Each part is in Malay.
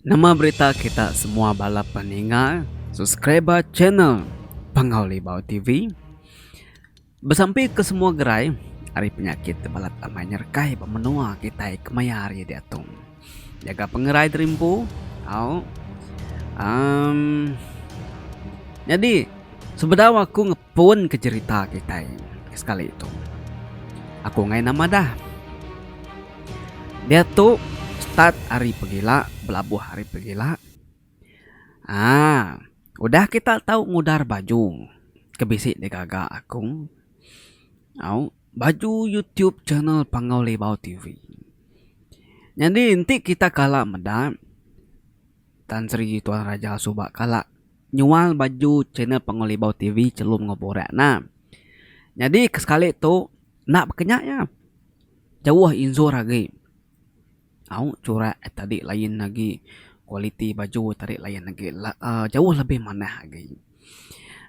Nama berita kita semua balap peningal, subscriber channel Pangaulibau TV. Bersampai ke semua gerai, hari penyakit balat amai nyerkai pemenua kita kemaya hari diatung. Jaga pengerai terimpu, au. Jadi sebenarnya aku ngepun ke cerita kita sekali itu. Aku ngai nama dah. Dia tuh start hari pegila, belabuh hari pegila. Udah kita tahu ngudar baju. Kebisik digagak akung. Baju YouTube channel Pangaulibau TV. Jadi nanti kita kalah medam. Tan Sri Tuan Raja Subak kalah nyual baju channel Pangaulibau TV celum ngoborek. Nah, jadi sekali itu nak kenyaknya jauh inzor lagi. Curah tadi lain lagi, kualiti baju tadi lain lagi, jauh lebih mana lagi.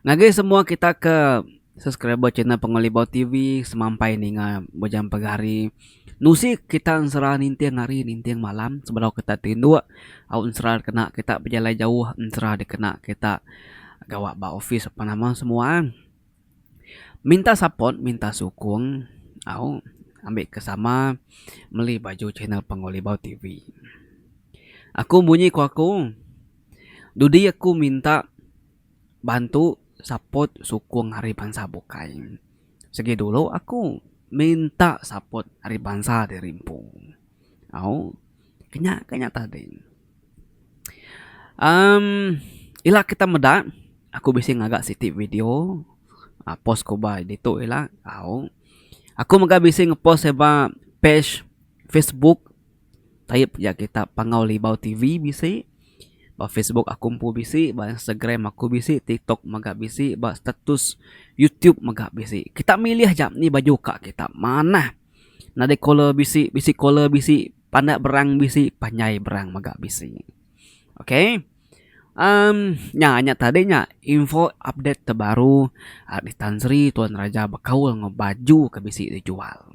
Ngagi semua kita ke subscriber channel Pangaulibau TV semampai ninga bojam pagari. Nusi kita serah nintiang hari nintiang malam sebelum kita tindu. Serah kena kita berjalan jauh, serah dikena kita gawak ba office apa nama semua. Minta support, minta sukung, ambil kesama beli baju channel Pangaulibau TV. Aku bunyi ku aku. Dudi aku minta bantu support sukung hari bangsa bukai. Segi dulu aku minta support hari bangsa di Rimpung. Kenya tadi. Ila kita meda. Aku bisa ngagak sitip video. Post ko ba dito ila. Aku maga bisa ngepost seba page Facebook. Type ya kita Pangaulibau TV bisa. Ba Facebook aku pun bisa, ba Instagram aku bisa, TikTok maga bisa, ba status YouTube maga bisa. Kita milih jap ni baju kak kita mana. Nade color bisi color bisi, pandak berang bisi, panyai berang maga bisi. Okay? Nya tadinya info update terbaru di Tan Sri Tuan Raja Bakaul ngebaju ke bisi dijual.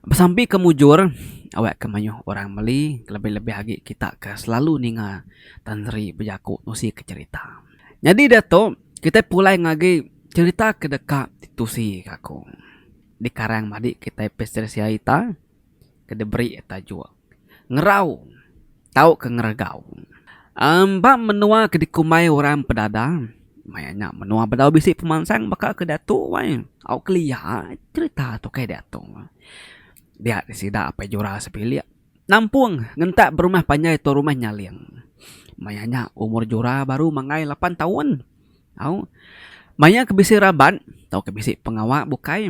Sampai kemujur awak kemanyu orang meli lebih-lebih lagi kita ke selalu ninga Tan Sri berjaku nusi ke cerita. Jadi dato kita pulai ngagi cerita ke dekat tusi aku. Di karang madi kita pester siaita ke debri eta jua. Ngerau tahu ke ngeragau. Mbak menua ke dikumai orang pedada. Mayanya menua bedau bisi pemansang bakal ke datu wai. Au kelia cerita tu kayak datu. Dia disida apa jura sepilia. Nampung ngentak berumah panjai tu rumah nyaliang. Mayanya umur jura baru mangai 8 tahun. Maya kebisi raban, tau kebisi pengawak bukai.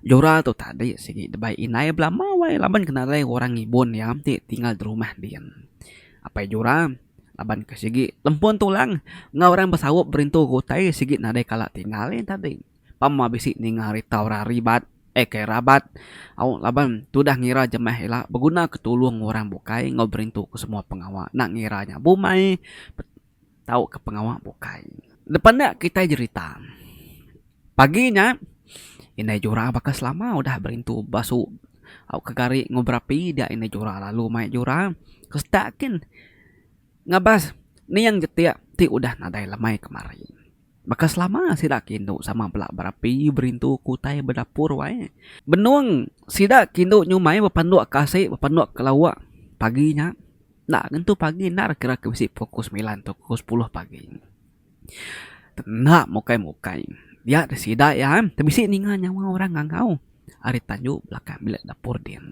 Jura tu tadi segi debai inai belama wai laban kenalai orang ibun ya tinggal di rumah dia. Apa jura laban ke segi lempun tulang ngau orang besawup berintu kutai segi nadai kala tinggalin tadi. Pama bisi ningali taura ribat kayak rabat. Laban tu dah ngira jemah ila berguna ketulung orang bukai ngobrintu ke semua pengawak. Nak ngiranya bumai tahu ke pengawak bukai. Depannya kita cerita. Paginya inai jura bakas lama udah berintu basu. Kegari ngobrapi dia inai jura lalu mai jura kestakin ngabas ni yang jetia ti udah nadai lamai kemari. Bakas lama sida kindo sama belak berapi berintu kutai berdapur wae. Benuang sida kindo nyumai bapanduk kasih bapanduk kelawak paginya. Nak gentu pagi nak kira kebisi pukul 9 atau pukul 10 pagi. Tenak mukai dia sida ya tebisi ninga nyawa orang ngangau. Ari tanju belakang bilik dapur dia.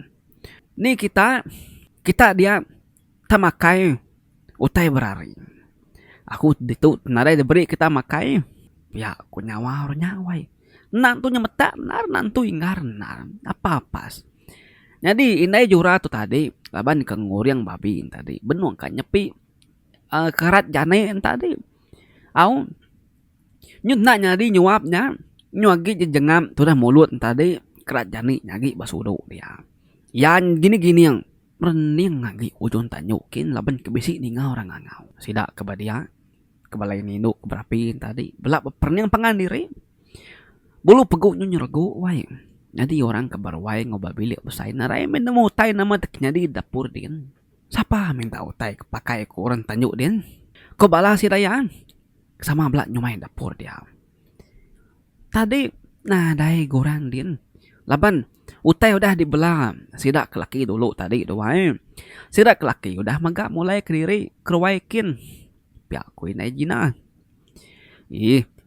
Ni kita dia tamakai utai berari. Aku itu narai diberi kita makai. Ya aku nyawa orang nyawai. Nantunya metak nar nantu ingar nar. Apa pas. Jadi inai jura tu tadi laban ke nguriang babi tadi. Benuang kan nyepi kerat jane tadi. Nyut nyadi nyuapnya. Nyuagi jengam tu dah mulut tadi kerat jani nyagi basudo dia. Yang gini-gini yang merening lagi ujung tanyukin laban kebisi ninga orang ngangau. Sida kebadia kebalai nino keberapiin tadi belak perniang pangan diri bulu peguknya nyergu wai. Jadi orang kebar wai ngobabilik besai narai menemu tai nama teknya di dapur din Siapa minta utai pakai ku orang tanjuk din? Kau balas si Dayan. Sama belak nyumai dapur dia. Tadi nah dai gorang din. Laban utai udah dibelah. Sidak ke laki dulu tadi doai. Sidak ke laki udah magak mulai ke diri keruaikin. Pihak ku inai jina.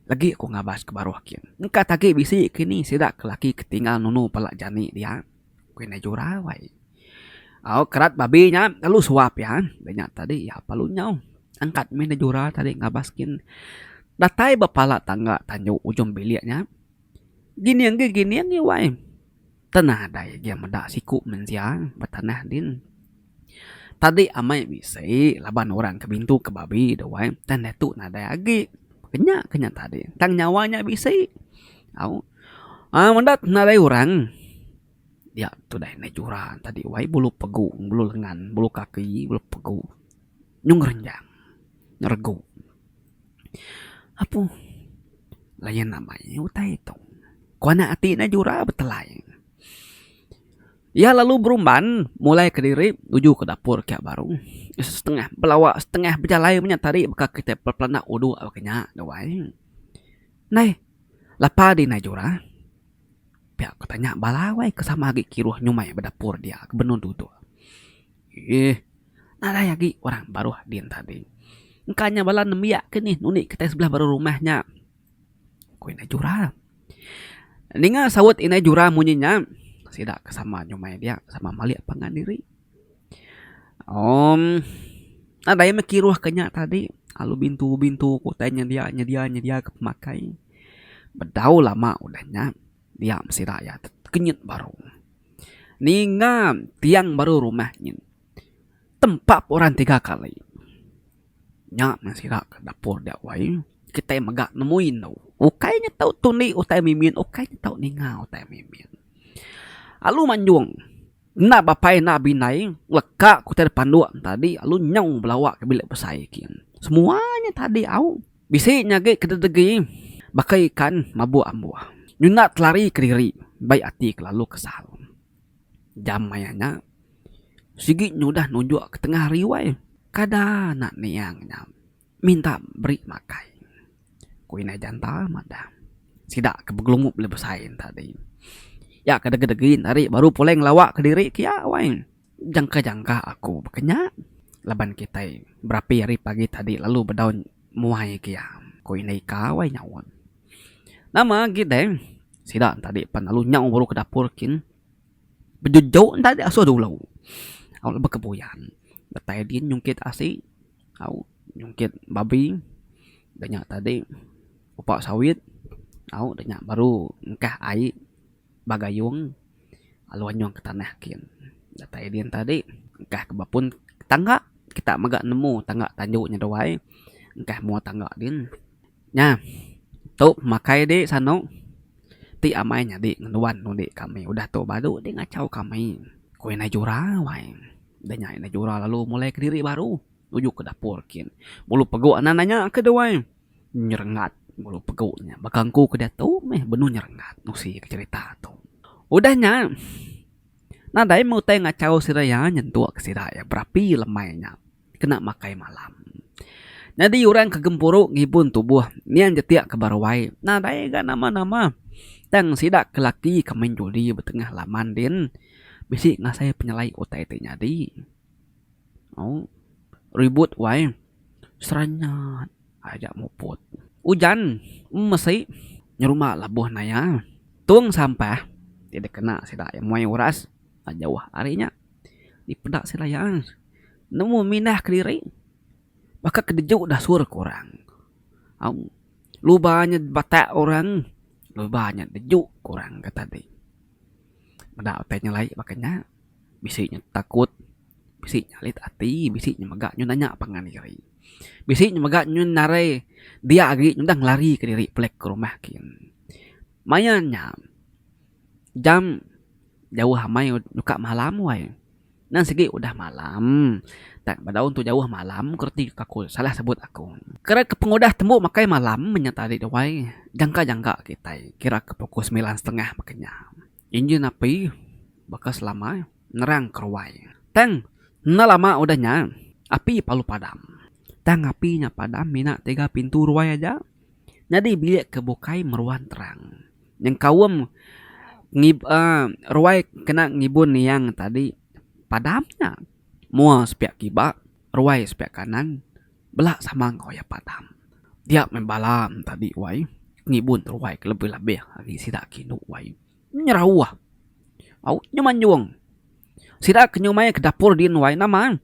Lagi aku ngabas ke baruh kin. Engka tagi bisi kini sidak ke laki ketinggal nunu pelak jani dia. Ku inai jurawai. Kerat babinya lalu suap ya. Banyak tadi ya palunya. Angkat mina jura tadi ngabaskin. Datai bapala tangga tanjuk ujung biliknya. Gini yang wai. Tanah dai dia medak siku mensiang bertanah din. Tadi amai bisi laban orang ke bintu ke babi doai. Dan itu nadai agi. Kenya tadi. Tang nyawanya bisi. Mendat nadai orang. Ya tu dah najuran tadi wai bulu pegu, bulu lengan, bulu kaki, bulu pegu. Nyung renjang. Nyeregu. Apa? Layan namanya utai itu. Kuana ati najura betelai. Ya lalu berumban mulai ke diri tuju ke dapur kayak baru. Setengah belawak, setengah berjalai punya tadi beka kita pelana udu awaknya dawai. Nai, lapa di najura. Pihak katanya balawai kesama lagi kiruh nyumai berdapur dia ke benun duduk. Nada lagi orang baru din tadi. Engkanya bala nemiak ke nih nunik kita sebelah baru rumahnya. Ku ina jura. Ninga sawut ina jura munyinya. Sidak kesama nyumai dia sama maliak pangan diri. Nada yang mekiruh kenya tadi. Lalu bintu kotanya dia ke pemakai. Bedau lama udahnya. Dia mesti rakyat kenyut baru. Ninga tiang baru rumahnya. Tempat orang 3 kali. Nyak masih rak ke dapur dia wai. Kita megak nemuin tau. Ukainya tau tuni utai mimin. Ukainya tau ninga utai mimin. Alu manjung. Na bapai na binai. Lekak ku tadi panduan tadi. Alu nyong belawak ke bilik besaikin. Semuanya tadi au. Bisinya ke kededegi. Bakai ikan mabu ambuah. Nyunat lari ke diri. Baik hati lalu kesal. Jam mayanya. Sigi nyudah nunjuk ke tengah riwai. Kada nak niangnya. Minta beri makai. Kuina janta mada. Sidak ke beglumup lebih sain tadi. Ya kedegedegin hari baru puleng lawak ke diri kia wai. Jangka-jangka aku bekenya. Laban kita berapi hari pagi tadi lalu berdaun muai kia. Kuina ikawai nyawan. Nama kita sidak tadi pan lalu nyau baru ke dapur kin. Bejujau tadi asuh dulu. Au berkebuyan. Datai dia nyungkit asi. Au nyungkit babi. Banyak tadi upak sawit. Au banyak baru engkah air bagayung. Alu nyong ke tanah kin. Datai dia tadi engkah ke bapun tangga. Kita magak nemu tangga tanjuknya doai. Engkah mua tangga din. Nya. Tu makai dek sano. Ti amainya dek ngenuan nu dek kami. Udah tu badu dek ngacau kami. Kue najura wai. Danya najura lalu mulai ke diri baru. Ujuk ke dapur kin. Bulu peguk anananya ke doai. Nyerengat bulu peguknya. Bakangku ke dia tu meh benu nyerengat. Nusi ke cerita tu. Udahnya. Nadai mau tay ngacau siraya nyentuh ke siraya. Berapi lemainya. Kena makai malam. Jadi orang kegempuruk ngibun tubuh. Nian jetiak ke baruai. Nah daya gak nama-nama. Tang sidak ke laki kemen juli betengah laman din. Bisik ngasai penyelai utai te nyadi. Ribut wai. Seranyat. Ajak muput. Hujan. Mesi. Nyerumah labuh naya. Tuang sampah. Tidak kena sidak yang muai uras. Jauh harinya. Dipedak silayan. Nemu minah ke diri. Maka kedejuk dah suara korang. Lu banyak batak orang. Lu banyak dejuk korang kata tadi. Beda otenya lain makanya. Bisiknya takut. Bisiknya lit hati. Bisiknya megak nyo nanya pangan diri. Bisiknya megak nyo narai. Dia agi nyundang lari ke diri pelek ke rumah kin. Mayanya. Jam. Jauh hamai nyuka malam wai. Nan segi udah malam. Tak pada untuk jauh malam kerti aku salah sebut aku. Kira ke pengudah tembuk makai malam menyata di dewai. Jangka-jangka kita kira ke pukul 9.30 makanya. Injin api bakas lama nerang keruai. Teng Nah lama udahnya api palu padam. Tang apinya padam mina 3 pintu ruai aja. Jadi bilik kebukai meruan terang. Yang kawem ruai kena ngibun yang tadi padamnya. Mua sepiak kiba, ruai sepiak kanan, belak sama ngoya padam. Dia membalam tadi wai ngibun ruai lebih-lebih lagi sidak kinu wai. Nyerawah. Au nyaman juang. Sidak kenyumai ke dapur din wai nama.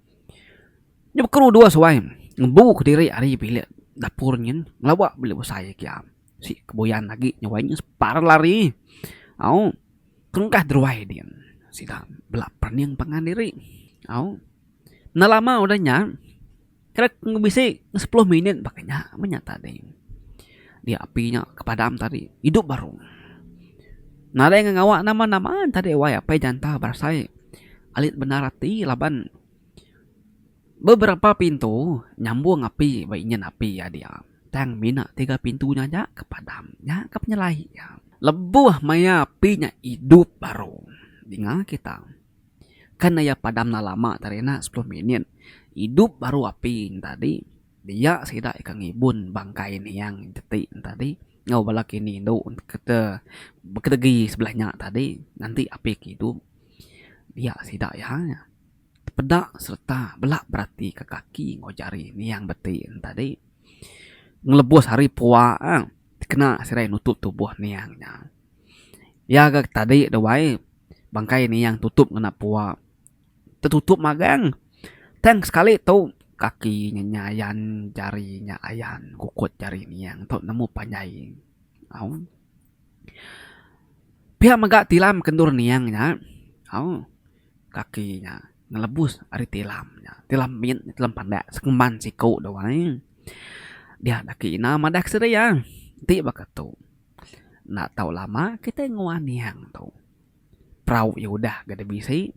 Nyoba kru dua suai. Ngebu ke diri hari bilik dapurnya ngelawak bilik saya kia. Si keboyan lagi nyawainya separ lari. Au kengkah deruai dia. Sidak belak perniang pangan diri. Au nah lama udahnya kira bisa 10 menit pakainya menyata deh. Dia apinya kepadam tadi hidup baru. Nah ada yang ngawak nama-namaan tadi wai apa jantah barsai alit benar hati laban beberapa pintu nyambung api baiknya api ya dia. Tang mina 3 pintunya aja kepadamnya kepenyelai ya. Lebuh maya apinya hidup baru. Dengar kita. Kan ya padam na lama tarina 10 menit. Hidup baru api tadi. Dia sidak ikan ngibun bangkai ini yang detik tadi. Ngau balak ini do kete beketegi sebelahnya tadi. Nanti api hidup. Dia sidak ya. Pedak serta belak berarti ke kaki ngojari ini yang betin tadi. Ngelebus hari puak. Kena sirai nutup tubuh niangnya. Ya gak tadi dewai bangkai ini yang tutup kena puak. Tertutup magang. Teng sekali tuh kakinya nyayan, jarinya ayan, kukut jari ini yang tuh nemu panjai. Au. Pihak megak tilam kendur niangnya. Au. Kakinya ngelebus hari tilamnya. Tilam min, tilam pandak sekemban siku doang. Dia daki ina madak sedaya. Ti bakat tuh. Nak tahu lama kita nguan niang tuh. Prau ya udah gak ada bisi.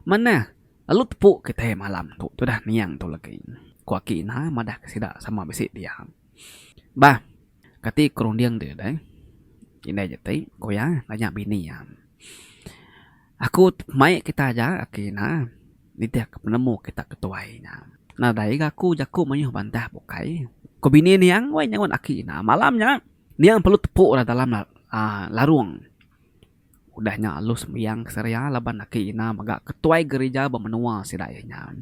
Mana? Lalu tepuk kita malam tuh. Tuh dah niang tuh lagi. Kuaki na madah kesida sama besi dia. Bah. Kati kurung diang dia deh. Ini aja teh. Koya banyak bini ya. Aku mai kita aja. Akina. Dia penemu kita ketuainya. Nah dari aku jaku menyuh bantah bukai. Ko bini niang. Wai nyangon akina. Malamnya. Niang perlu tepuk lah dalam larung. Udahnya alus sembiang seria laban laki ina maga ketuai gereja bemenua sidayanya.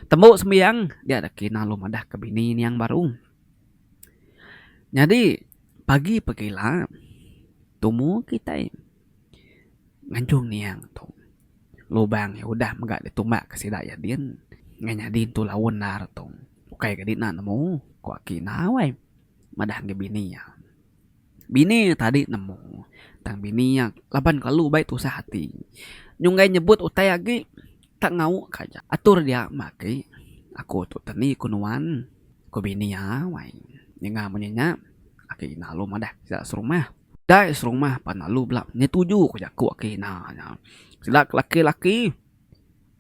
Tembuk sembiang dia ada kina lu madah ke bini yang baru. Jadi pagi pagila tumu kita ngancung niang tuh. Lubang ya udah maga ditumbak ke sidaya din. Nganyadin tuh lawan nar tuh. Oke gadit na nemu ko kina wai madah ke bini ya. Bini tadi nemu. Tang bini yang laban kalau baik tuh sehati. Nyunggai nyebut utai lagi tak ngau kaja. Atur dia maki. Aku tuh tani kunuan. Ko bini ya wai. Nyengah menyenya. Aki nalu madah. Sila serumah. Dai serumah panalu belak. Nyetuju ko jaku aki na. Sila laki-laki.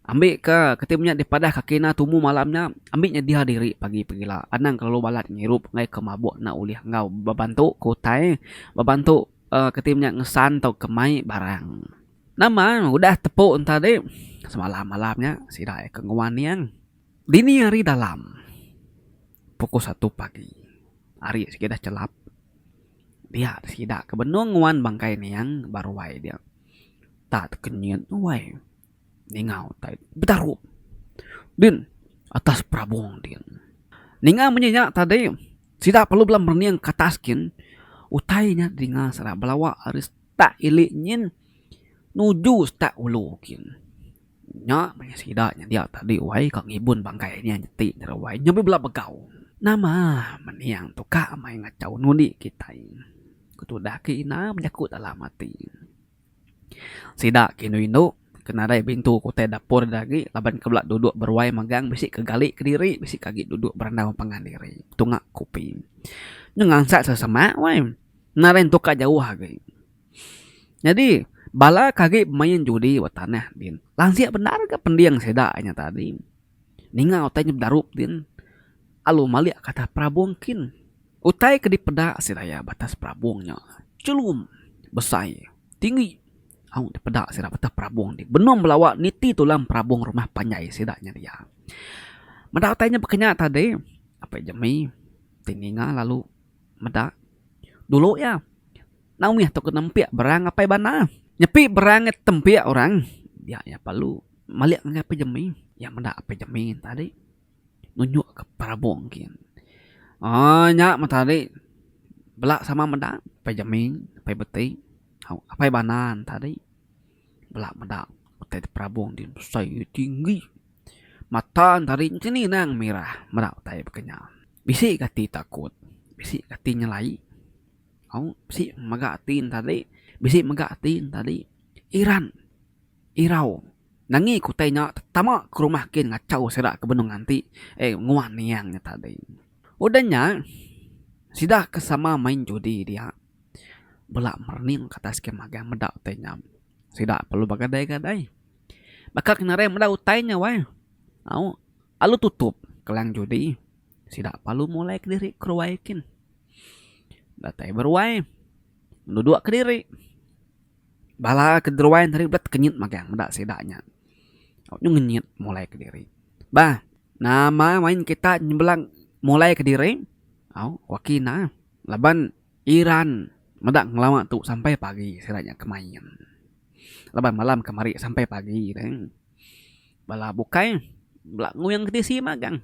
Ambil ke ketimnya daripada kakina tumu malamnya. Ambilnya dia diri pagi-pagi lah. Anang kalau balat ngirup ngai ke mabuk na ulih ngau. Babantu kutai. Babantu ketimnya ngesan atau kemai barang. Nama udah tepuk tadi. Semalam-malamnya sidak kenguan yang. Dini hari dalam. Pukul 1 pagi. Hari sekidah celap. Dia sidak kebenung nguan bangkai yang baru wai dia. Tak kenyit wai. Ningau tai betarup. Din atas prabong din. Ningau menyenyak tadi. Sidak perlu belum berniang kataskin. Utainya dinga sara belawa aris tak iliknyin nuju tak ulukin. Nya banyak sidaknya dia tadi wai kang ibun bangkainya nyeti terawai nyobi bela begau. Nama meniang tu ka mai ngacau nudi kita. Kutu daki ina menjakut dalam mati. Sidak kinu kena dai pintu kutai dapur lagi laban kebelak duduk berwai magang bisik kegali ke diri bisik kaki duduk berendam pangan diri. Tungak kuping. Ngangsak sesama wai. Naren tuka jauh lagi. Jadi bala kaki main judi watanah din. Langsia benar ke pendiang sedaknya tadi. Ninga utai darup din. Alu malik kata prabongkin. Utai ke dipeda sedaya batas prabongnya. Celum besai tinggi. Au daripada sira patah perabung di. Benum belawak niti tulang perabung rumah panjai sidaknya dia. Meda tanya bekenya tadi. Apa jemi tininga lalu meda. Dulu ya. Naumi atau kenempia berang apa bana. Nyepi berang tempia orang. Ya perlu maliak apa jemi. Ya meda apa jemi tadi. Nunjuk ke perabung kian. Oh nyak tadi. Belak sama meda. Apa jemi. Apa beti. Apa banan tadi. Belak meda. Tadi perabung di saya tinggi. Mata tadi sini nang merah. Meda tadi bekenya. Bisik kati takut. Bisik kati nyelai. Bisik magatin tadi. Bisik magatin tadi. Iran. Irau. Nangi ku tanya tama ke rumah kin ngacau serak ke benung nanti. Nguan niangnya tadi. Udahnya. Sidah kesama main judi dia. Belak merning kata skem magang medak tanya. Sidah perlu bagadai-gadai. Bakal kenare medak utainya wai. Alu tutup kelang judi. Sidak perlu mulai ke diri keruaikin. Datai berwai. Duduk ke diri. Bala ke derwain tadi berat kenyit magang medak sidaknya. Nyengit mulai ke diri. Bah, nama main kita nyebelang mulai ke diri. Wakina laban Iran medak ngelama tuh sampai pagi siranya kemain. Laban malam kemari sampai pagi deh. Bala bukai belak nguyang ke disi magang.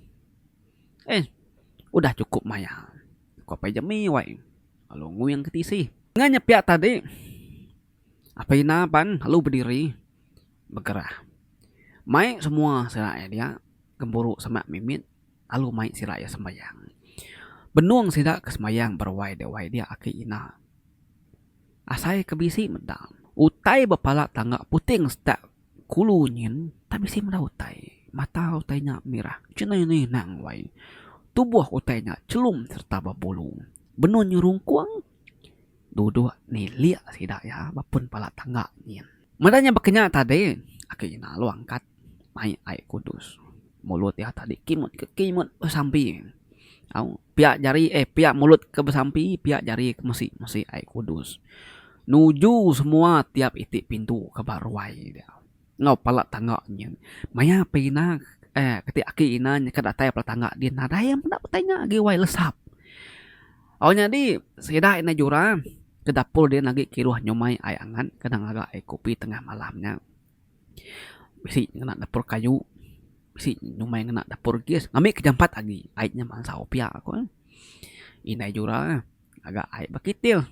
Udah cukup maya. Kau pejami wai. Lalu nguyang ke disi. Nganya pihak tadi. Apa inapan lalu berdiri bergerah. Mai semua siraya dia gemburu sama mimit. Lalu mai siraya sembayang. Benuang sidak ke sembayang berwai dewai dia aki ina. Asai kebisi medang. Utai bapala tangga puting sedak kulunyin. Tapi si meda utai. Mata utainya merah. Cina ini nang wai. Tubuh utainya celum serta babulu. Benun nyurung kuang. Duduk ni liak sidak ya. Bapun pala tangga nyin. Medanya bekenya tadi. Aki ina lu angkat. Mai air kudus. Mulut ya tadi kimut ke kimut sampai. Pihak jari pihak mulut ke besampi, pihak jari ke mesi air kudus. Nuju semua tiap itik pintu ke baruai dia. Ngau palak tangganya. Maya pina ketik aki ina kedatai palak tangga dia nada yang nak bertanya lagi wai lesap. Jadi sedah ina jura ke dapur dia lagi kiruah nyomai air angan kadang agak air kopi tengah malamnya. Bisi kena dapur kayu. Si nyumai ngena dapur kies ngambil kejampat lagi aitnya mangsa opia aku inai jura agak ait bakitil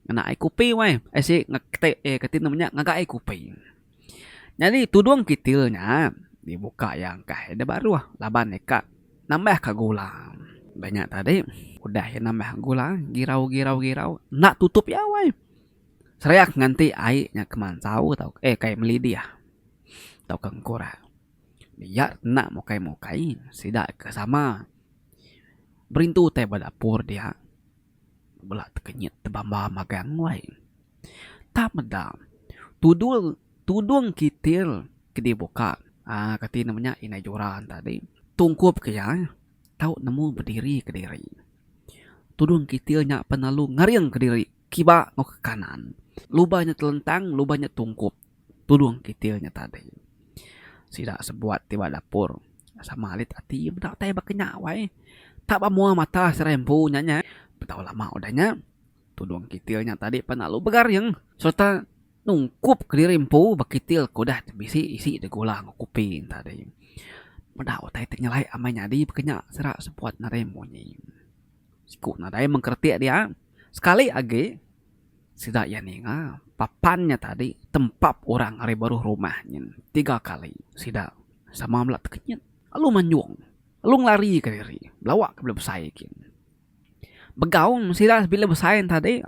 ngena ait kupi wai si ketin namanya ngagak ait kupi jadi tuduang kitilnya dibuka yang kah ada baru laban neka nambah ke gula banyak tadi udah ya nambah gula girau nak tutup ya wai serayak nganti aitnya kemansau tau kayak melidi ya tau kengkura dia nak mokai sidak ke sama berintu teh dapur dia belak tekenyit tebamba magang wai tak medam tudung kitil ke dibuka kati namanya inai joran tadi tungkup ke ya tahu nemu berdiri ke diri tudung kitilnya penalu ngariang ke diri kiba mau ke kanan lubahnya telentang lubahnya tungkup tudung kitilnya tadi sidak sebuat tiba dapur sama alit hati bedak tay bakenya wai tak pamua mata serempu nyanya betau lama udahnya tudung kitilnya tadi penalu begar yang serta nungkup ke dirimpu bakitil kudah bisi isi de gula ngukupin tadi bedak tay ternyalai amanya di bakenya serak sebuat naremonyi siku nadai mengkerti dia sekali age sidak ya ninga papannya tadi tempat orang hari baru rumahnya 3 kali sidak sama melak tekenyet lu manjung lu ngelari ke diri belawak ke belum saikin begaun sidak bila besain tadi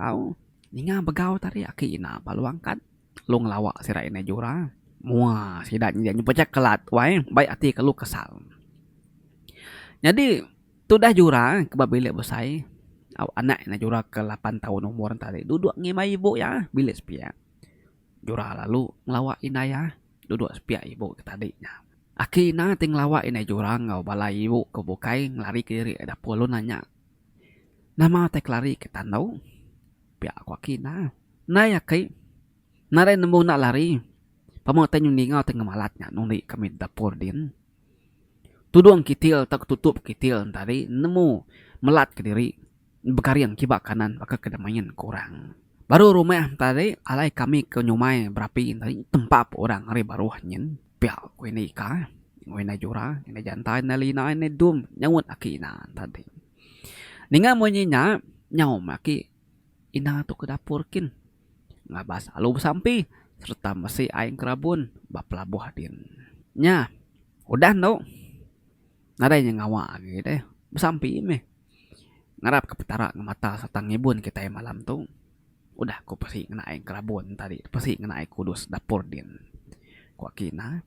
ninga begau tadi aki ina apa lu angkat lu ngelawak sidak ina jura muah sidak nyanyi pecah kelat wae baik hati ke lu kesal jadi tu dah jura ke babile besai anak na jura ke 8 tahun umur tadi duduk ngimai ibu ya bilik sepia jura lalu ngelawak inaya duduk sepia ibu ke tadinya aki na ting lawak inai jura ngau balai ibu ke bukai ngelari ke diri ada puluh nanya nama tek lari ke tandau pia aku aki na ya kai Narai nemu nak lari. Pamotan yung ningaw tengah malatnya nung di kami dapur din. Tudung kitil tak tutup kitil tadi nemu melat ke diri. Bekarian kibak kanan baka kedamaian kurang. Baru rumah tadi alai kami ke nyumai berapi tadi tempat orang hari baru nyen. Piak ko ini ka. Ngoi na jura, ini jantai na lina ini dum nyawut akina tadi. Ninga mo nya nyaw maki ina tu ke dapur kin. Ngabas alu sampai serta masih aing kerabun bapelabuh din. Nya, udah no. Naday nya ngawa gitu deh. Sampai me. Ngarap ke petara ngemata satang ngibun kita yang malam tuh. Udah ku pasti ngena aing kerabun tadi. Pasti ngena aing kudus dapur din. Ku akina.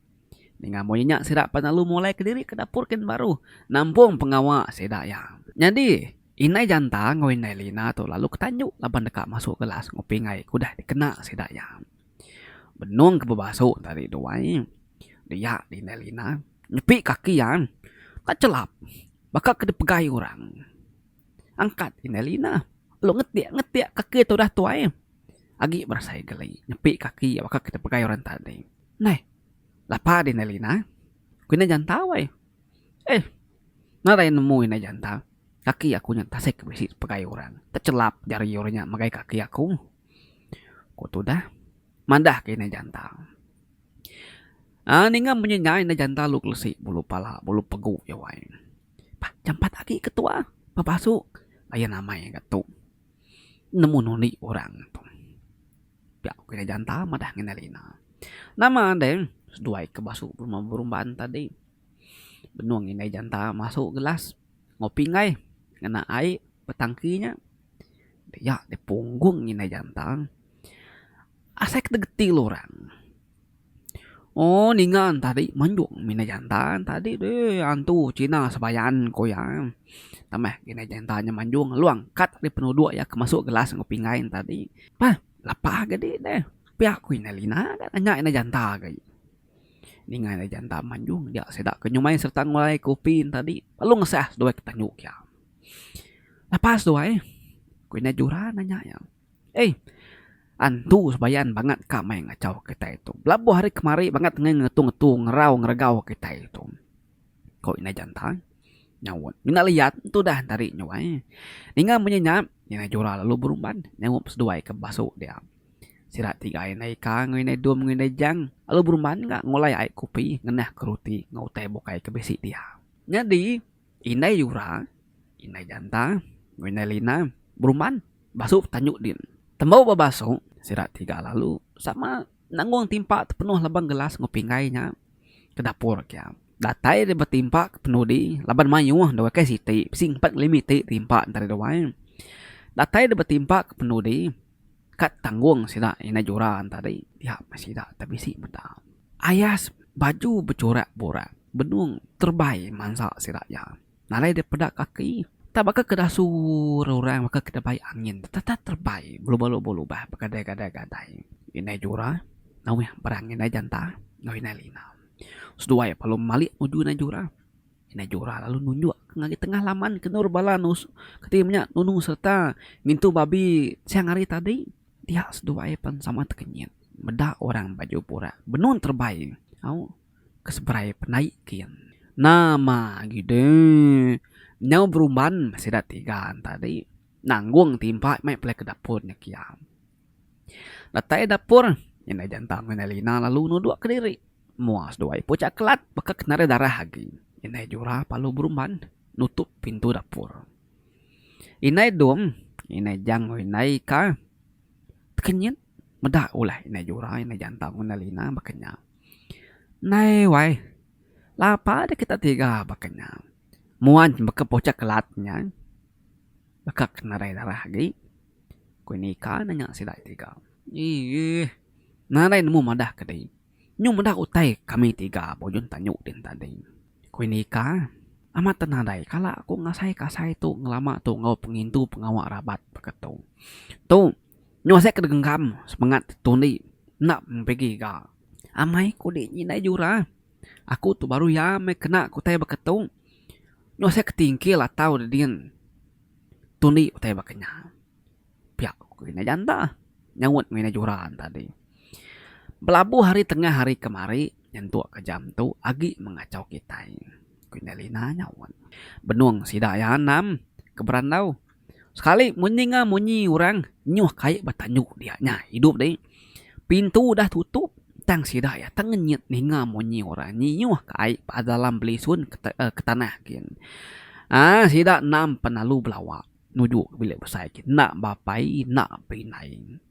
Ninga mo nya sira panalu mulai ke diri ke dapur kin baru. Nampung pengawa seda ya. Jadi inai janta ngoin nai lina tu lalu ketanjuk laban dekat masuk kelas ngopi ngai kudah dikena seda ya. Benung ke bebaso tadi doai. Dia di Nelina nyepi kaki yang kecelap. Bakal kena pegai orang. Angkat di Nelina. Lo ngetiak kaki tu dah tuai. Agi berasa geli. Nyepi kaki bakal kena pegai orang tadi. Nah, lapa di Nelina. Kena janta wai. Narai nemu ina janta. Kaki aku yang tasik besi pegai orang. Tercelap jari orangnya magai kaki aku. Kau tu dah. Mandah ke ina janta. Ninga menyenyai ina janta lu kelesi bulu pala, bulu pegu ya wai. Pak, jampat lagi ketua. Papasuk. Layan namanya ketu. Nemu noni orang tu. Piak ke ina janta madah ngina lina. Nama deh. Seduai ke basuk rumah berumbaan tadi. Benuang ina janta masuk gelas. Ngopi ngai. Ngena air petangkinya. Dia di punggung ina janta. Asek degetil orang. Oh, ningan tadi manjung mina jantan tadi deh antu Cina sebayan ko ya. Tameh gina jantanya manjung luang kat di penuh dua ya kemasuk gelas ngopi ngain tadi. Pah, lapah gede deh. Piak ku ina lina kan anya ina janta gay. Ningan ina janta manjung dia sedak kenyumai serta ngulai kopi tadi. Lalu ngesah doa ketanyuk ya. Lepas doa ku ina jura nanya ya. Antu sebayan banget kami ngacau kita itu. Belabuh hari kemari banget ngetung-ngetung, ngerau-ngergau kita itu. Kau ina jantan? Nyawut. Mina lihat itu dah dari nyawai. Ninga menyenyap. Ina jura lalu berumban. Nyawut seduai ke basuk dia. Sirat tiga inai ka, nginai dum, nginai jang. Lalu berumban gak ngulai air kopi. Ngenah keruti. Ngau teh bokai ke besi dia. Jadi, inai jura. Inai jantan. Nginai lina. Berumban. Basuk tanyuk din. Tembau babasok, sirat tiga lalu sama nanggung timpa penuh labang gelas ngopi ngainya ke dapur kya. Datai dia bertimpa penuh di laban mayu dawa kai siti sing 45 timpa antara doain. Datai dia bertimpa penuh di kat tanggung sida ina jura tadi dia masih dak tapi si beda. Ayas baju bercorak-borak benung terbaik mansa sida ya. Nalai dia pedak kaki. Tak bakal kedasur orang bakal kena baik angin. Tetap terbaik. Bulu-bulu bah. Bergadai-gadai-gadai. Inai jura. Nawih berang inai janta. Nawih inai lina. Seduai kalau malik nuju inai jura. Inai jura lalu nunjuk. Ngagi tengah laman kenur balanus. Ketimnya nunung serta. Mintu babi siang hari tadi. Dia seduai pan sama tekenyit. Beda orang baju pura. Benun terbaik. Au. Keseberai penaik kian. Nama gitu. Nyau berumban masih ada tiga tadi. Nanggung timpa mai plek ke dapurnya kiam. Datai dapur. Ina jantang ina lina lalu nuduk ke diri. Muas doai pucak kelat. Baka kenara darah lagi. Ina jura palu berumban. Nutup pintu dapur. Ina dom. Ina jang ina ka. Kenyit. Medak ulah ina jura. Ina jantang ina lina bakanya. Nai wai. Lapa ada kita tiga bakanya. Muan baka pocak kelatnya. Baka kenarai darah lagi. Kau nikah nanya si dai tiga. Ih. Narai nemu madah kedai. Nyum madah utai kami tiga. Bojun tanyuk din tadi. Kau nikah. Amat tenadai. Kala aku ngasai-kasai tu. Ngelama tu ngau pengintu pengawak rabat. Baka tu. Tu. Nyuasai kedegenggam. Semangat tu ni. Nak pergi ka. Amai ku di nyinai jura. Aku tu baru ya me kena ku tay baka tu. No saya ketingkil atau dian tuni utai bakanya. Pihak ku ina janta. Nyawut mina juraan tadi. Belabu hari tengah hari kemari, nyentuh ke jam tu, agi mengacau kita. Kuinalina nyawan. Benuang sida ya nam, keberandau. Sekali munyi orang, nyuh kayak batanyuk dia. Nya, hidup deh. Pintu udah tutup. Tang sida ya, tang nyet ninga munyi orang. Nyuh kayak dalam belisun ke tanah. Sida nam penalu belawak. Nuju bilik besar. Nak bapai, nak pinai.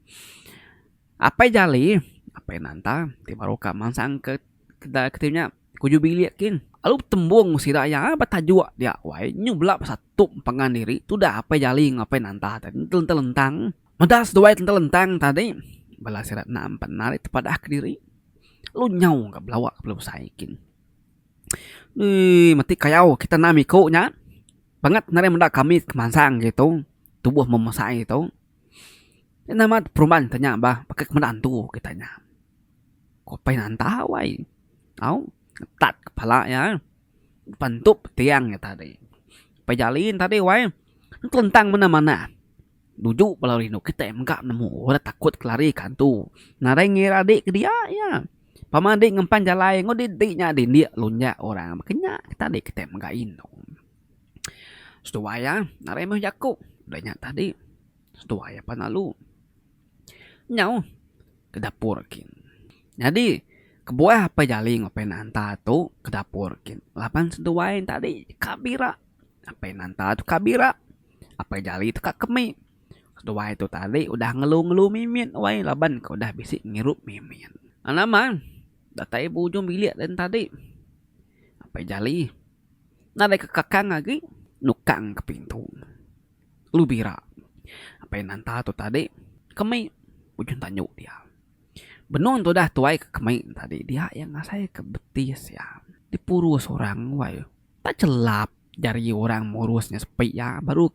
Apa jali? Apa nanta tiba roka mansang ke ketimnya kuju bilik alu tembung sida ya batajua dia wai nyubla satu pangan diri tu dah apa jali ngapai nanta tadi telentang medas dua telentang tadi bala sirat nam penari tepadah ke diri lu nyau ka belawak belum saikin mati kayau kita namiko nya banget nare mendak kami kemansang gitu tubuh memesai itu nama perumahan tanya bah pakai kemenangan tu kitanya kopai nanta wai au tat kepala ya pantup tiang ya tadi pejalin tadi wai telentang mana-mana duju kalau rino kita enggak nemu udah takut kelarikan tu narai ngira adik ke dia ya pamandi ngempan jalai ngodidinya di dia lunya orang makanya tadi kita enggak indo setuaya narai mau jaku udahnya tadi setuaya panalu nyau ke dapur jadi kebuah apa jali ngapain nanta tu ke dapur lapan seduain tadi kabira apa nanta tu kabira apa jali tu kak kemi seduain tu tadi udah ngeluh mimin wai laban kau udah bisik ngirup mimin anaman datai bujung bilik dan tadi apa jali nada ke kakang lagi nukang ke pintu lu bira apa nanta tu tadi kemi ujung tanyuk dia benung tu dah tuai ke kemai tadi dia yang ngasai ke betis ya dipurus orang wai tak celap jari orang murusnya sepi ya baru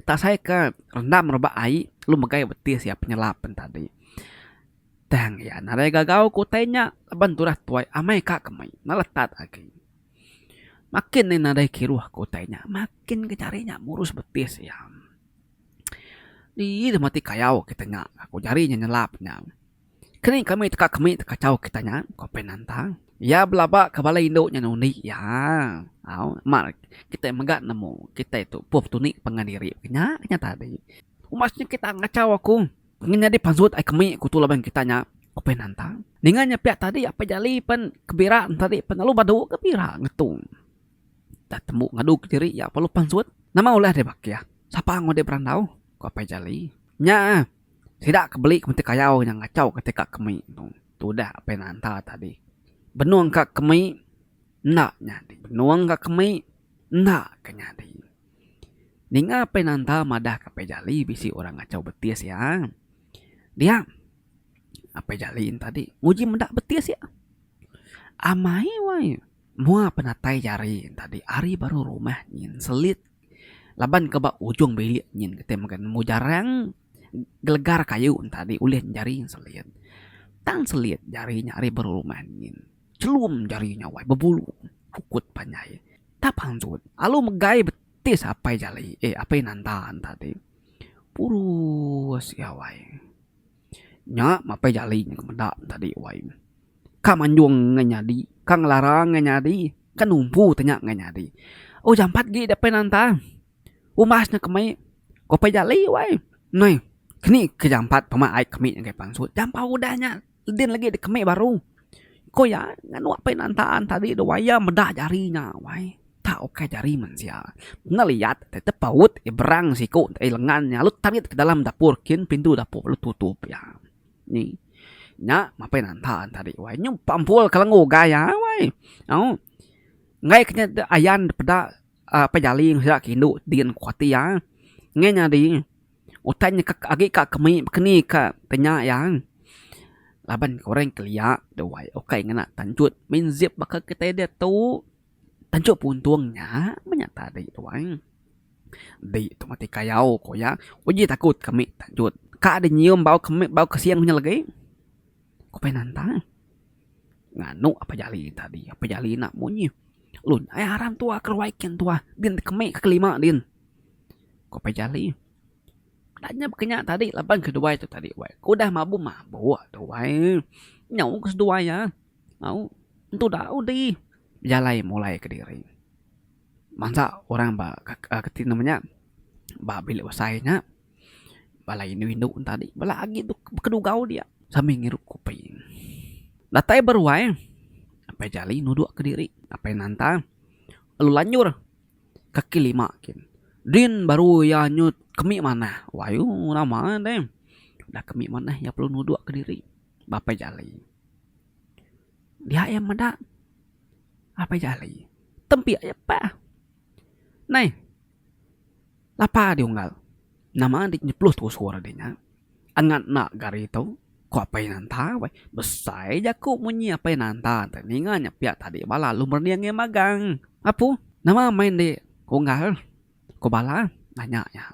tak saya ke rendam rebak air lu megai betis ya penyelapan tadi tang ya narai gagau ku tanya ban tu dah tuai amai kak kemai naletat lagi makin ni narai kiruh ku tanya makin kecarinya murus betis ya di mati kayau kitanya aku jarinya nyelapnya kini kami kacau kitanya kau penantang ya belaba ke balai induknya nuni ya mar kita megak nemu kita itu pup tunik pengandiri kenya tadi umasnya kita ngacau aku ngenya di pansut ai kami kutu laban kitanya kau penantang ningannya pihak tadi apa jali pen kebira tadi penalu badu kebira ngetung tak temu ngadu diri ya perlu pansut nama ulah debak ya siapa ngode berandau kau apa jali nya tidak kebeli kementik kayau yang ngacau ketika kemi tu dah apa nanta tadi benuang kak kemi nak nyadi benuang kak kemi nak kenyadi ninga apa nanta madah kape jali bisi orang ngacau betis ya dia apa jalin tadi nguji mendak betis ya amai wai mua penatai jari tadi ari baru rumah nyin selit laban kebak ujung bilik nyin ketemakan mu jarang gelegar kayu tadi ulih jari selit tang selit jarinya ari berumah nyin celum jarinya wai bebulu kukut panjai tak pansut alu megai betis apa jali apa nantaan tadi purus ya wai nya apa jali kemendak tadi wai kamanjung nganyadi kang larang nganyadi kan numpu tanya nganyadi oh jam 4 gi dapat nanta umasnya kemai ko pajali wai noi kini ke jam 4 pama ai kemi yang kayak pansut jam udahnya din lagi di kemi baru ko ya nganu apa nantaan tadi do waya medah jarinya wai tak oke jari mansia ngeliat tetep paut berang siku lengannya lu tarik ke dalam dapur pintu dapur lu tutup ya nih nya apa nantaan tadi wai nyum pampul kelengu gaya wai ngai kenya ayan pada pajali yang sak kindu din kuati ya ngenya di utanya agi kak kemi keni ka tanya yang laban koreng kelia dewai oke ngena tancut min zip bakal kita dia tu tancut puntuangnya banyak tadi doang di tu mati kayau ko ya uji takut kami tancut ka ada nyium bau kemi bau kesiang punya lagi ko penanta nganu apa jali tadi apa jali nak munyi lun ai haram tua kerwaikin tua din kemi kelima din ko pajali tanya kenya tadi laban kedua itu tadi wai ku dah mabu tuh wai Nyau keseduanya. Au, itu dah udah. Jalai mulai ke diri. Masa orang ketin namanya bilik usainya balai windu tadi balagi tuh kedugau dia sambil ngirup kuping. Datai berwae apa jali nuduk ke diri apa nanta lu lanjur kaki lima kin din baru ya nyut kemi mana wayu nama deh udah kemi mana ya perlu nuduk ke diri bapak jali dia yang meda apa jali tempi apa nih lapa diunggal nama di nyeplus tuh suara dinya angat nak gari itu ko apa nanta wai besai jaku munyi apa nanta tadi nganya pihak tadi bala lu berniang magang apu nama main di unggal ko bala nanya ya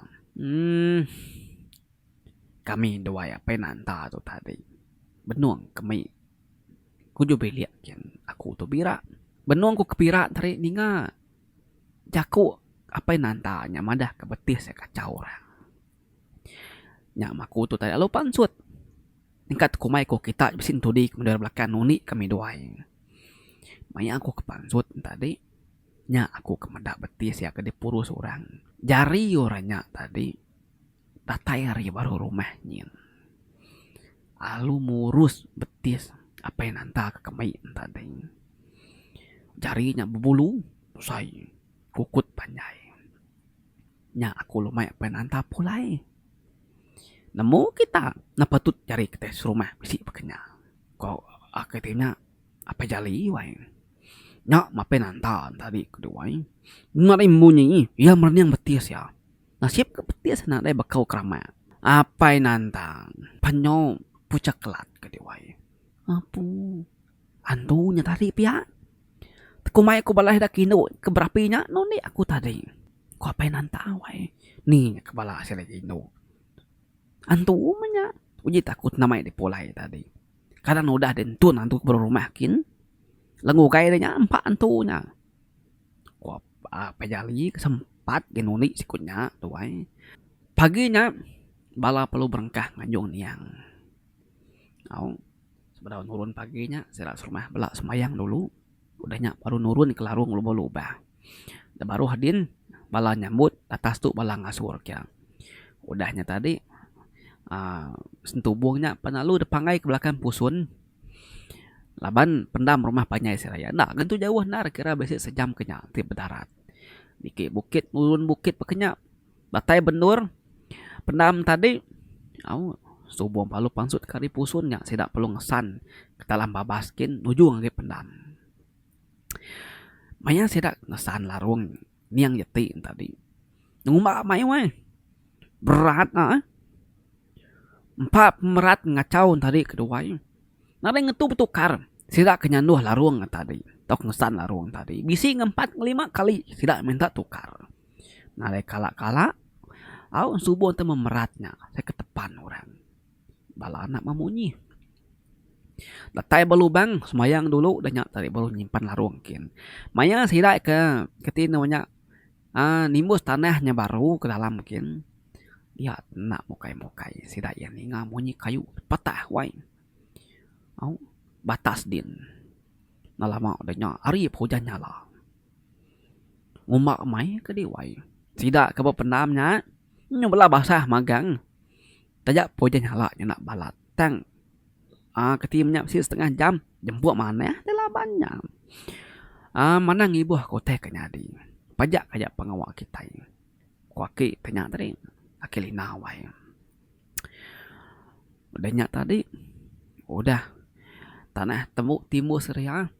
kami dua apa nanta tuh tadi benuang kami ku jo beliak kian aku tuh bira benuang ku kepira tadi ninga jaku apa nanta nya madah kebetis ya kacau orang nya maku tuh tadi lo pansut tingkat kumai ko kita besin tudi kemudian belakang nuni kami doain maya aku kepansut tadi nya aku kemedak betis ya ke dipurus orang jari orangnya tadi datayari baru rumah nyin alu murus betis apa yang nanta ke kemai tadi jarinya berbulu usai kukut panjai nya aku lumai apa yang nanta pulai nemu kita napatut cari ke tes rumah bisi pakenya kau akhirnya apa jali wae nya mape nanta tadi kedua ngari munyi ya merniang betis ya nasib ke betis na dai bakau krama apa nanta panyo pucak kelat kedua apu antunya tadi pia kumai ku balai dak kino keberapinya noni aku tadi ko apa nanta wae nih kebala hasil lagi no antu umanya uji takut namai di polai tadi kadang udah dentun antu baru rumah kin lengu kayaknya empat antunya kok apa jali kesempat genuni sikunya tuai paginya bala perlu berengkah nganjung niang sebenarnya nurun paginya serat rumah belak semayang dulu udahnya baru nurun ke larung luba-luba dan baru hadin bala nyambut atas tuh bala ngasur kya udahnya tadi sentubungnya penalu depangai ke belakang pusun laban pendam rumah panyai seraya nah gentu jauh nar kira besi sejam kenya tip darat dikit bukit nurun bukit pekenya batai bendur pendam tadi subuh palu pansut kari pusunnya tidak perlu ngesan ke dalam babaskin nuju ngage pendam maya tidak ngesan larung niang jeti tadi ngumba mai wae berat empat merat ngacau tadi kedua nare ngetu betukar tidak kenyanduh larung tadi tok ngesan larung tadi bisi ngempat 5 kali tidak minta tukar nare kala subuh teu memeratnya saya ketepan orang bala anak mamunyi datai belubang semayang dulu udah nyak tadi baru nyimpan larung kin maya tidak ke namanya nimbus tanahnya baru ke dalam mungkin dia nak mokai sida yang ninga munyi kayu patah wae batas din nalama udahnya hari hujan nyala ngumak mai ke diwai sida ke pendamnya nyobela basah magang tajak hujan nyala nak balat tang ketimnya sih setengah jam jemput mana adalah banyak mana ngibuh kote kenyadi pajak kayak pengawal kita kuaki tanya tadi akilina wae udahnya tadi udah tanah temu timur seria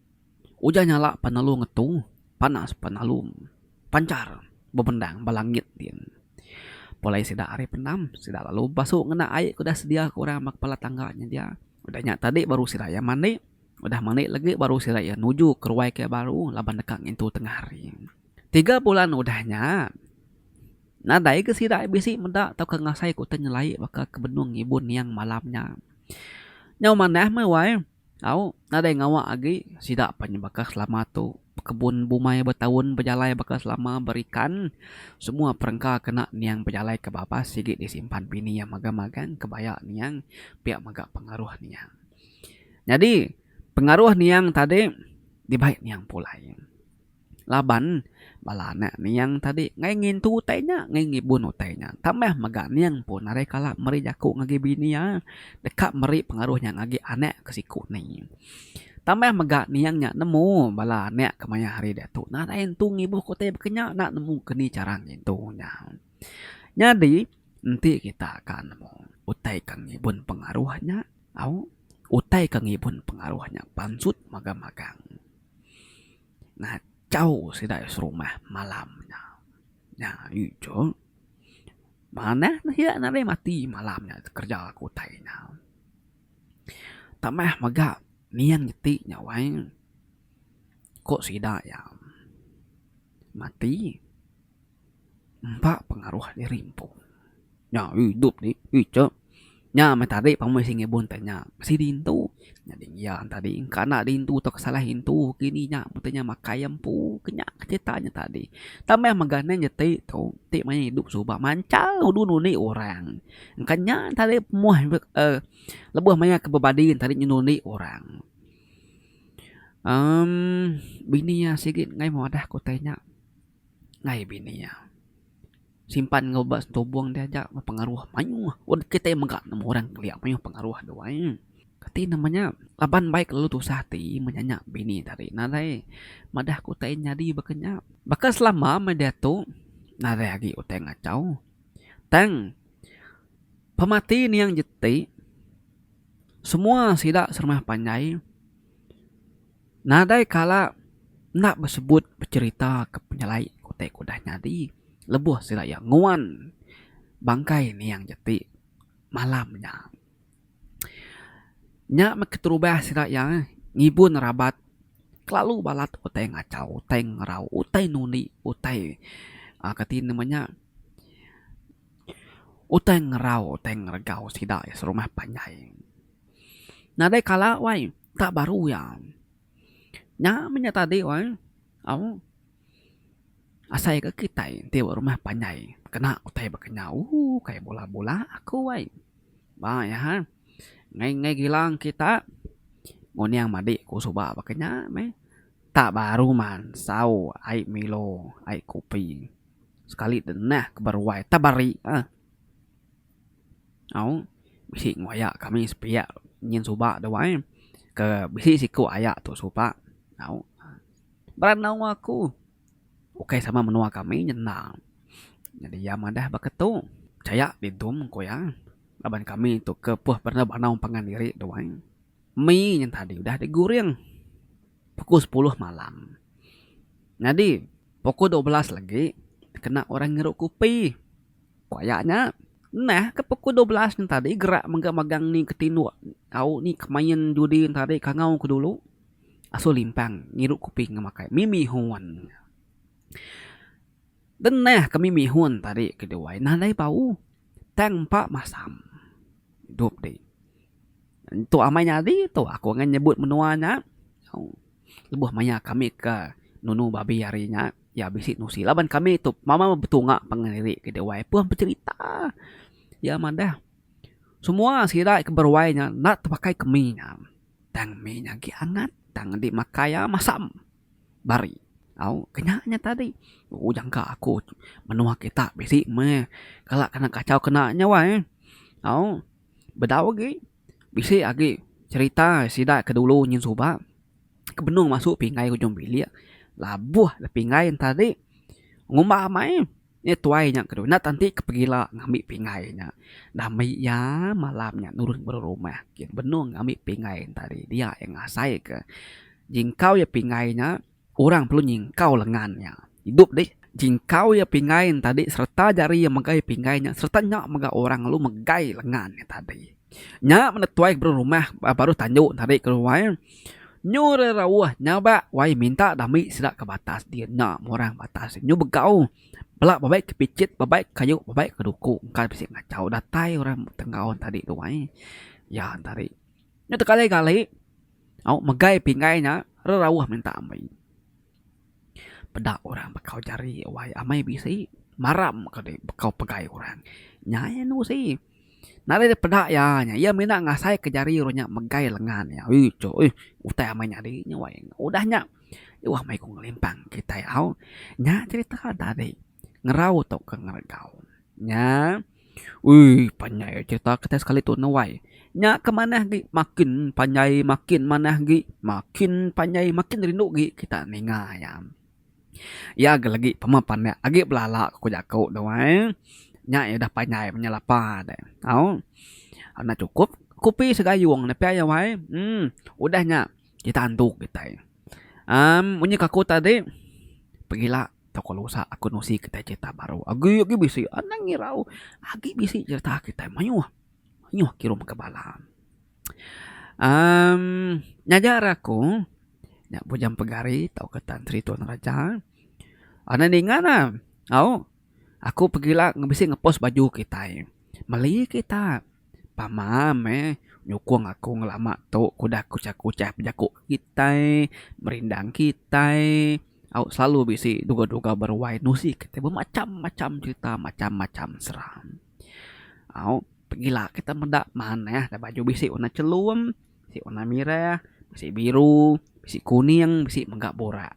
udah nyala panalu ngetung panas panalu pancar bebendang balangit din mulai sida ari pendam sida lalu basuh ngena air udah sedia kurang kepala tangganya dia udahnya tadi baru siraya mandi udah mandi lagi baru siraya nuju ke ruai ke baru laban dekang itu tengah hari 3 bulan udahnya nadai ke sida bisi menda tau ke ngasai ku teh nyelai bakal ke benung ibun yang malamnya nyau maneh mah wae nadai ngawa agi sida panyebakas selama tu kebun bumai bertahun berjalai bakal selama berikan semua perengka kena niang berjalai ke bapa sigit disimpan bini yang magang-magang kebaya niang pihak maga pengaruh niang Jadi pengaruh niang tadi dibaik niang pulai. Laban balana niang tadi ngai ngintu utainya ngai ngibun utainya. Tambah maga niang pun are kala meri jaku ngagi bini ya. Dekat meri pengaruhnya ngagi anak ke siku ni. Tambah maga niangnya nemu bala nek kemaya hari datu. Nah entu ngibu kote bekenya nak nemu keni cara ngintunya. Jadi nanti kita akan nemu utai kang ngibun pengaruhnya. Au utai kang ngibun pengaruhnya pansut magang-magang. Nah jauh sida rumah malamnya. Ya ijo. Mana ya nare mati malamnya kerja aku tainya. Tambah maga niang nyeti nyawai kok sida ya mati empat pengaruh di rimpu nya hidup nih ijo nya tadi pamoi sing ngebon tanya si dintu nya dingyan tadi karena dintu atau kesalah hintu kini nya mutanya makayam pu kenya ceritanya tadi tambah magana nyeti tuh ti mah hidup suba mancau dulu nih orang kanya tadi muah lebuh maya kebabadin tadi nyununi orang. Bini ya sigit ngai mau dah kotanya ngai bini ya simpan ngobas tobong dia aja pengaruh mayu udah kita enggak nemu orang lihat mayu pengaruh doang kati namanya laban baik lalu tuh sahti menyanyi bini tadi nadai madah kotanya di bakanya bakal selama media tuh nadai lagi utang ngacau tang pemati yang jeti semua sidak sermah panjai. Nadai kala nak bersebut bercerita ke penyelai kote kudah nyadi lebuh sila yang nguan bangkai ni yang jeti malamnya nya meketerubah sila yang ngibun rabat kelalu balat utai ngacau utai ngerau utai nuni utai kati namanya utai ngerau utai ngergau sila ya serumah panjai. Nadai kala wai tak baru ya nya menyata tadi wai au asai ke kita tiwa rumah panjai kena utai bakanya kayak bola-bola aku wai ba ya ha ngai gilang kita ngoni yang madi ku soba bakanya me tak baru man sau ai Milo ai kopi sekali denah kebaruai tabari au bisi ngoya kami sepia nyin soba dawai ke bisi siku ayak tu soba au beranau aku oke sama menua kami nyenang jadi ya madah baketu caya dintum ko ya laban kami tu ke puh pernah banau pangan diri doang mie yang tadi udah digoreng pukul 10 malam jadi pukul 12 lagi kena orang ngeruk kopi kayaknya nah ke pukul 12 yang tadi gerak magang nih ketinu au nih kemain judi tadi kangau ke dulu aso limpang ngiruk kopi ngemakai mimi huan dan nah kami mihun tadi kedua nadai bau tang pak masam hidup deh tu amanya di tu aku ngan nyebut menuanya lebuh maya kami ke nunu babi harinya ya bisi nusi laban kami tu mama betunga pangandiri kedua puan bercerita ya madah semua sira keberwainya nak terpakai keminya tang minya gi hangat tang di makaya masam bari au kenyanya tadi jangka aku menua kita bisi me kalak kena kacau kena nyawa au bedau ge bisi agi cerita sida kedulu nyin soba kebenung masuk pingai ujung bilik labuh pingai tadi ngumba mai ni tuai nya kedua nak nanti kepegila ngambil pingai nya damai ya malamnya nurun berumah kin benung ngambil pingai tadi dia yang ngasai ke jingkau ya pingai nya orang perlu nyingkau lengannya hidup deh jingkau ya pingai tadi serta jari yang megai pingainya serta nyak mega orang lu megai lengannya tadi nyak menetuai berumah baru tanjuk tadi keluar nyure rawah nyaba wai minta dami sidak ke batas dia nyak orang batas nyu begau belak babaik kepicit babaik kayu babaik keduku kan bisik ngacau datai orang tenggaon tadi tu wai ya tadi nyu tekali-kali au megai pingainya rawah minta amai pedak orang bakau cari wai amai bisi maram kade bakau pegai orang nyaya nu si Nare pedak ya nya. Ia mina ngasai ke jari ronya megai lengan ya. Ih cuy, utai amanya di nyawai. Udahnya. Wah mai ku ngelimpang kita ya. Nya cerita tadi. Ngerau tok ke ngergau. Nya. Wih, panjai cerita kita sekali tuh nawai. Nya kemana gi makin panjai makin mana gi makin panjai makin rindu gi kita ninga ya. Ya lagi pemapannya agi belala aku jago doang. Nya ya udah panjai menyelapa deh. Au. Ana cukup kopi segayung nepi aya wae. Udah nya kita antuk kita. Munyi kaku tadi pergilah toko lusa aku nusi kita cerita baru. Agi bisi anang ngirau. Agi bisi cerita kita mayuh kirim ke bala. Nyajar aku nya bujang pegari tau ke tantri tuan raja. Ana ningana. Aku pergilah ngebisi ngepost baju kita. Meli kita. Pamam nyukung aku ngelama tu kuda kucah-kucah penjaku kita merindang kita selalu bisi duga-duga berwai nusi kita bermacam-macam cerita macam-macam seram pergilah kita mendak mana ada baju bisi warna celum bisi warna merah bisi biru bisi kuning bisi menggak borak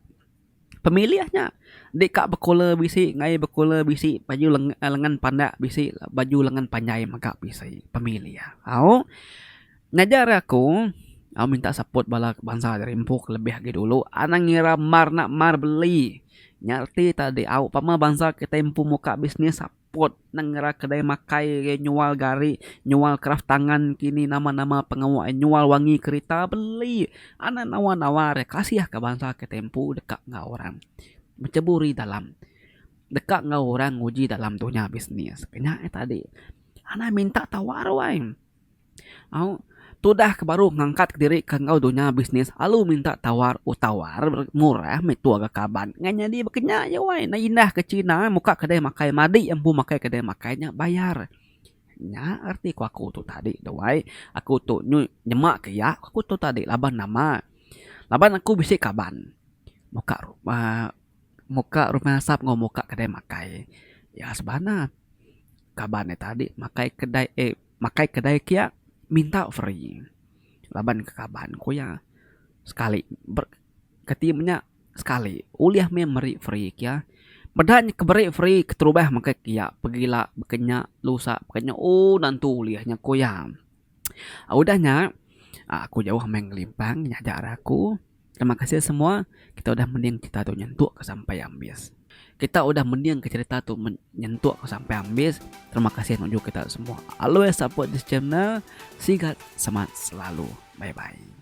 pemilihannya deka bekola bisi ngai bekola bisi baju lengan pandak bisi baju lengan panjai maka bisi pemilih ngajar aku minta support bala bangsa dari empuk lebih lagi dulu anang ngira mar beli nyarti tadi pama bangsa kita empu muka bisnis support nang ngira kedai makai nyual gari nyual craft tangan kini nama-nama pengawal nyual wangi kereta beli anak nawa-nawa kasih ke bangsa kita empu dekat ngah orang menceburi dalam dekat ngah orang nguji dalam dunia bisnis kena tadi anak minta tawar wae tudah baru ngangkat diri ke ngau dunia bisnis alu minta tawar murah metu agak kaban nganya di bekenya ya wae na indah ke Cina muka kedai makai madi empu makai kedai makainya bayar nya arti ku aku tu tadi dawai aku tu nyemak ke ya aku tu tadi laban aku bisi kaban muka rumah sap ngau muka kedai makai ya sebana kabannya tadi makai kedai kia minta free laban ke kaban ku ya sekali ketimnya sekali uliah memory free ya bedanya keberi free keterubah maka kia pergilah bekenya lusa bekenya nantu uliahnya ku ya udahnya aku jauh menglimpang nyajar aku terima kasih semua kita udah mending kita tuh nyentuh ke sampai ambis kita udah mending ke cerita tuh menyentuh sampai habis. Terima kasih nunjuk kita semua. Always support this channel. Sigat semangat selalu. Bye bye.